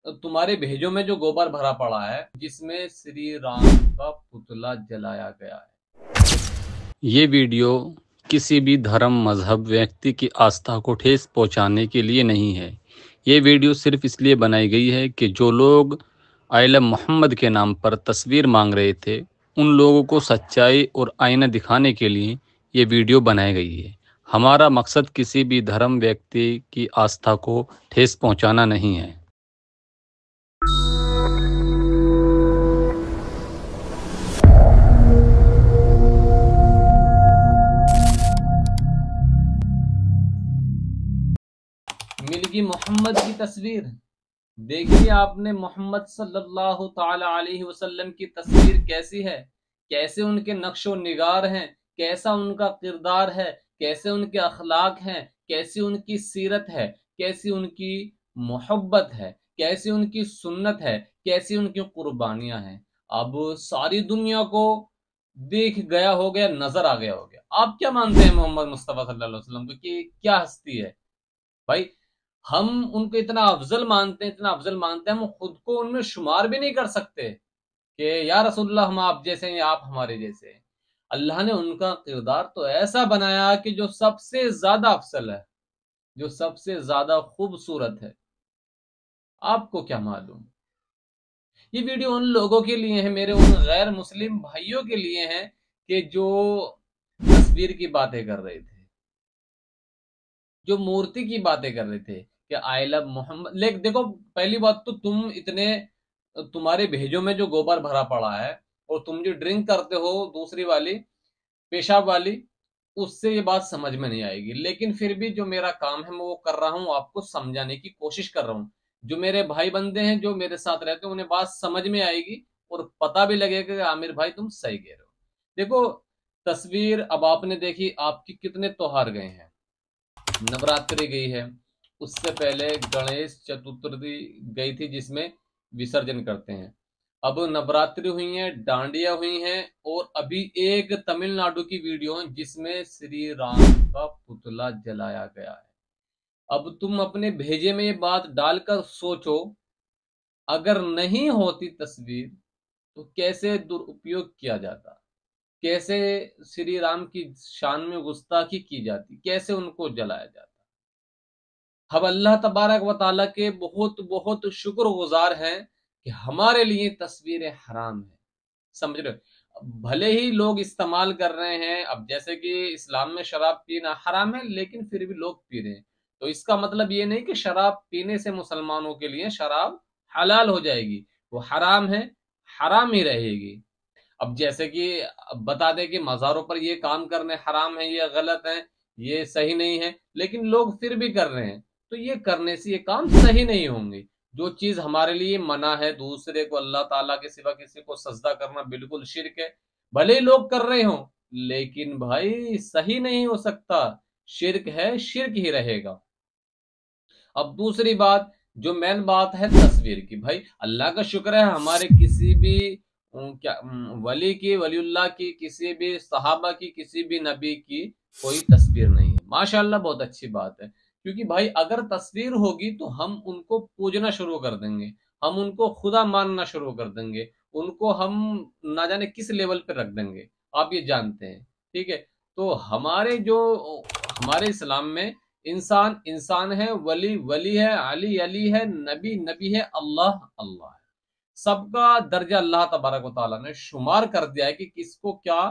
तुम्हारे भेजों में जो गोबर भरा पड़ा है, जिसमें श्री राम का पुतला जलाया गया है। ये वीडियो किसी भी धर्म, मजहब, व्यक्ति की आस्था को ठेस पहुंचाने के लिए नहीं है। ये वीडियो सिर्फ इसलिए बनाई गई है कि जो लोग आइला मोहम्मद के नाम पर तस्वीर मांग रहे थे, उन लोगों को सच्चाई और आईना दिखाने के लिए ये वीडियो बनाई गई है। हमारा मकसद किसी भी धर्म, व्यक्ति की आस्था को ठेस पहुंचाना नहीं है। मिल गई मोहम्मद की तस्वीर। देखिए आपने मोहम्मद सल्लल्लाहु ताला अलैहि वसल्लम की तस्वीर कैसी है, कैसे उनके नक्शो निगार हैं, कैसा उनका किरदार है, कैसे उनके अखलाक हैं, कैसी उनकी सीरत है, कैसी उनकी मोहब्बत है, कैसी उनकी सुन्नत है, कैसी उनकी कुर्बानियां हैं। अब सारी दुनिया को देख गया हो गया, नजर आ गया हो गया। आप क्या मानते हैं मोहम्मद मुस्तफा सल्लल्लाहु अलैहि वसल्लम को कि क्या हस्ती है भाई? हम उनको इतना अफजल मानते हैं, इतना अफजल मानते हैं, हम खुद को उनमें शुमार भी नहीं कर सकते कि या रसूलुल्लाह हम आप जैसे हैं या आप हमारे जैसे हैं। अल्लाह ने उनका किरदार तो ऐसा बनाया कि जो सबसे ज्यादा अफसल है, जो सबसे ज्यादा खूबसूरत है। आपको क्या मालूम? ये वीडियो उन लोगों के लिए है, मेरे उन गैर मुस्लिम भाइयों के लिए है कि जो तस्वीर की बातें कर रहे थे, जो मूर्ति की बातें कर रहे थे कि आई लव मोहम्मद। लेकिन देखो, पहली बात तो तुम्हारे भेजों में जो गोबर भरा पड़ा है और तुम जो ड्रिंक करते हो दूसरी वाली, पेशाब वाली, उससे ये बात समझ में नहीं आएगी। लेकिन फिर भी जो मेरा काम है मैं वो कर रहा हूँ, आपको समझाने की कोशिश कर रहा हूँ। जो मेरे भाई बंदे हैं जो मेरे साथ रहते हैं उन्हें बात समझ में आएगी और पता भी लगेगा कि आमिर भाई तुम सही कह रहे हो। देखो, तस्वीर अब आपने देखी, आपकी कितने त्योहार गए हैं। नवरात्रि गई है, उससे पहले गणेश चतुर्थी गई थी जिसमें विसर्जन करते हैं। अब नवरात्रि हुई है, डांडिया हुई हैं, और अभी एक तमिलनाडु की वीडियो जिसमें श्री राम का पुतला जलाया गया है। अब तुम अपने भेजे में ये बात डालकर सोचो, अगर नहीं होती तस्वीर तो कैसे दुरुपयोग किया जाता, कैसे श्री राम की शान में गुस्ताखी की जाती, कैसे उनको जलाया जाता। हम अल्लाह तबारक व ताला के बहुत बहुत शुक्रगुजार हैं कि हमारे लिए तस्वीरें हराम है। समझ रहे हो? भले ही लोग इस्तेमाल कर रहे हैं, अब जैसे कि इस्लाम में शराब पीना हराम है लेकिन फिर भी लोग पी रहे हैं, तो इसका मतलब ये नहीं कि शराब पीने से मुसलमानों के लिए शराब हलाल हो जाएगी। वो हराम है, हराम ही रहेगी। अब जैसे कि बता दें कि मज़ारों पर ये काम करने हराम है, ये गलत है, ये सही नहीं है, लेकिन लोग फिर भी कर रहे हैं, तो ये करने से ये काम सही नहीं होंगे। जो चीज हमारे लिए मना है, दूसरे को अल्लाह ताला के सिवा किसी को सजदा करना बिल्कुल शिर्क है। भले ही लोग कर रहे हो लेकिन भाई सही नहीं हो सकता। शिर्क है, शिर्क ही रहेगा। अब दूसरी बात, जो मेन बात है तस्वीर की, भाई अल्लाह का शुक्र है हमारे किसी भी वली की, वलीउल्लाह की, किसी भी सहाबा की, किसी भी नबी की कोई तस्वीर नहीं है। माशाल्लाह, बहुत अच्छी बात है। क्योंकि भाई अगर तस्वीर होगी तो हम उनको पूजना शुरू कर देंगे, हम उनको खुदा मानना शुरू कर देंगे, उनको हम ना जाने किस लेवल पे रख देंगे, आप ये जानते हैं। ठीक है, तो हमारे इस्लाम में इंसान इंसान है, वली वली है, अली अली है, नबी नबी है, अल्लाह अल्लाह है। सबका दर्जा अल्लाह तबारक व तआला ने शुमार कर दिया है कि किसको क्या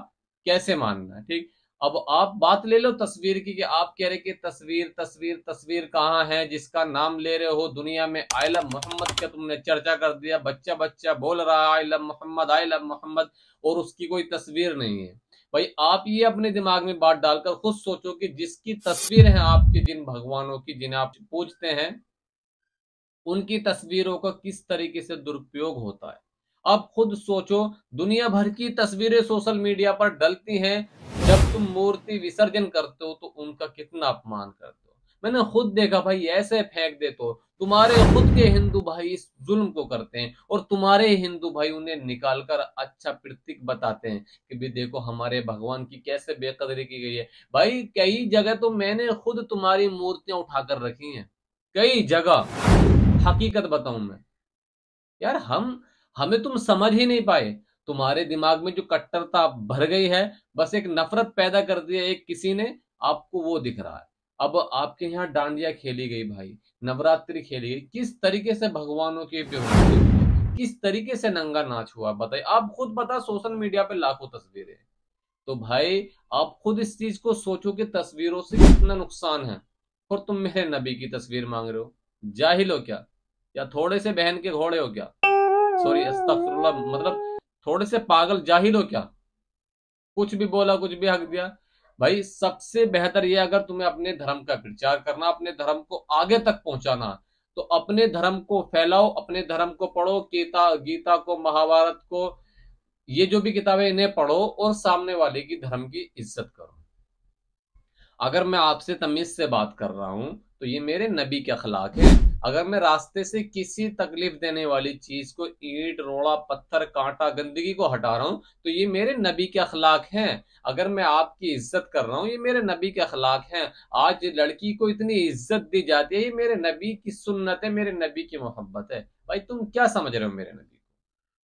कैसे मानना है। ठीक, अब आप बात ले लो तस्वीर की, कि आप कह रहे कि तस्वीर तस्वीर तस्वीर कहाँ है? जिसका नाम ले रहे हो दुनिया में, आई लव मोहम्मद का तुमने चर्चा कर दिया, बच्चा बच्चा बोल रहा है I love Mohammad, I love Mohammad, और उसकी कोई तस्वीर नहीं है। भाई आप ये अपने दिमाग में बात डालकर खुद सोचो कि जिसकी तस्वीर है आपके, जिन भगवानों की जिन्हें आप पूजते हैं, उनकी तस्वीरों का किस तरीके से दुरुपयोग होता है। आप खुद सोचो, दुनिया भर की तस्वीरें सोशल मीडिया पर डलती हैं, जब तुम मूर्ति विसर्जन करते हो तो उनका कितना अपमान करते हो। मैंने खुद देखा भाई, ऐसे फेंक दे तो तुम्हारे खुद के हिंदू भाई इस जुल्म को करते हैं, और तुम्हारे हिंदू भाई उन्हें निकालकर अच्छा प्रतीक बताते हैं कि भी देखो हमारे भगवान की कैसे बेकदरी की गई है। भाई कई जगह तो मैंने खुद तुम्हारी मूर्तियां उठाकर रखी हैं, कई जगह। हकीकत बताऊं मैं, यार हमें तुम समझ ही नहीं पाए। तुम्हारे दिमाग में जो कट्टरता भर गई है, बस एक नफरत पैदा कर दी है एक किसी ने, आपको वो दिख रहा है। अब आपके यहाँ डांडिया खेली गई भाई, नवरात्रि खेली गई, किस तरीके से भगवानों की बेइज्जती हुई, किस तरीके से नंगा नाच हुआ, बताइए। आप खुद बता, सोशल मीडिया पे लाखों तस्वीरें हैं। तो भाई आप खुद इस चीज को सोचो कि तस्वीरों से कितना नुकसान है, और तुम मेरे नबी की तस्वीर मांग रहे हो। जाहिल हो क्या, या थोड़े से बहन के घोड़े हो क्या? सॉरी, अस्तगफुरुल्लाह, मतलब थोड़े से पागल जाहिल हो क्या? कुछ भी बोला, कुछ भी हक दिया। भाई सबसे बेहतर ये, अगर तुम्हें अपने धर्म का प्रचार करना, अपने धर्म को आगे तक पहुंचाना, तो अपने धर्म को फैलाओ, अपने धर्म को पढ़ो, गीता गीता को, महाभारत को, ये जो भी किताबें, इन्हें पढ़ो और सामने वाले की धर्म की इज्जत करो। अगर मैं आपसे तमीज से बात कर रहा हूं, तो ये मेरे नबी के अखलाक है। अगर मैं रास्ते से किसी तकलीफ देने वाली चीज को, ईंट रोड़ा पत्थर कांटा गंदगी को हटा रहा हूं, तो ये मेरे नबी के अखलाक हैं। अगर मैं आपकी इज्जत कर रहा हूं, ये मेरे नबी के अखलाक हैं। आज लड़की को इतनी इज्जत दी जाती है, ये मेरे नबी की सुन्नत है, मेरे नबी की मोहब्बत है। भाई तुम क्या समझ रहे हो मेरे नबी को?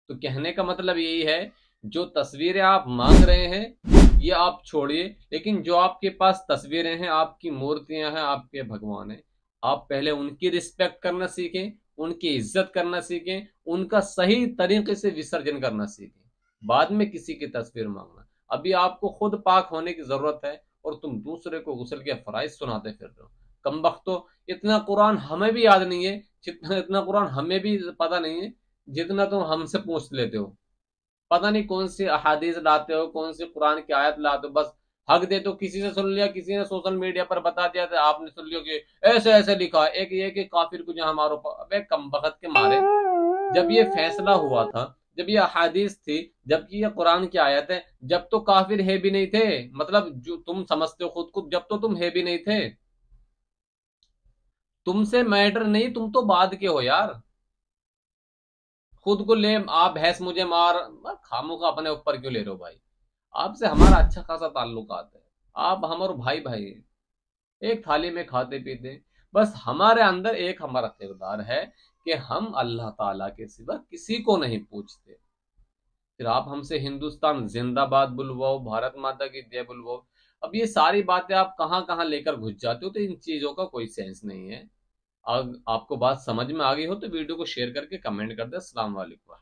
तो कहने का मतलब यही है, जो तस्वीरें आप मांग रहे हैं ये आप छोड़िए, लेकिन जो आपके पास तस्वीरें हैं, आपकी मूर्तियां हैं, आपके भगवान हैं, आप पहले उनकी रिस्पेक्ट करना सीखें, उनकी इज्जत करना सीखें, उनका सही तरीके से विसर्जन करना सीखें, बाद में किसी की तस्वीर मांगना। अभी आपको खुद पाक होने की जरूरत है, और तुम दूसरे को गुस्ल के फराइज सुनाते फिर रहे हो। कमबख्तो, इतना कुरान हमें भी याद नहीं है, जितना इतना कुरान हमें भी पता नहीं है जितना तुम हमसे पूछ लेते हो। पता नहीं कौन सी अहादीस लाते हो, कौन सी कुरान की आयत लाते हो, बस हक दे तो किसी से सुन लिया, किसी ने सोशल मीडिया पर बता दिया तो आपने सुन लिया कि ऐसे ऐसे लिखा है। एक ये कि काफिर को जहां मारो, अबे कमबख्त के मारे, जब ये फैसला हुआ था, जब ये अहादीस थी, जबकि ये कुरान की आयत है, जब तो काफिर है भी नहीं थे, मतलब जो तुम समझते हो खुद को, जब तो तुम है भी नहीं थे। तुमसे मैटर नहीं, तुम तो बाद के हो यार। खुद को ले, आप भैंस मुझे मार, खामों का अपने ऊपर क्यों ले रहे हो भाई? आपसे हमारा अच्छा खासा ताल्लुकात है, आप हम और भाई भाई हैं, एक थाली में खाते पीते हैं। बस हमारे अंदर एक हमारा किरदार है कि हम अल्लाह ताला के सिवा किसी को नहीं पूछते। फिर आप हमसे हिंदुस्तान जिंदाबाद बुलवाओ, भारत माता की जय बुलवाओ, अब ये सारी बातें आप कहाँ कहाँ लेकर घुस जाते हो, तो इन चीजों का कोई सेंस नहीं है। अब आपको बात समझ में आ गई हो तो वीडियो को शेयर करके कमेंट कर दे। अस्सलाम वालेकुम।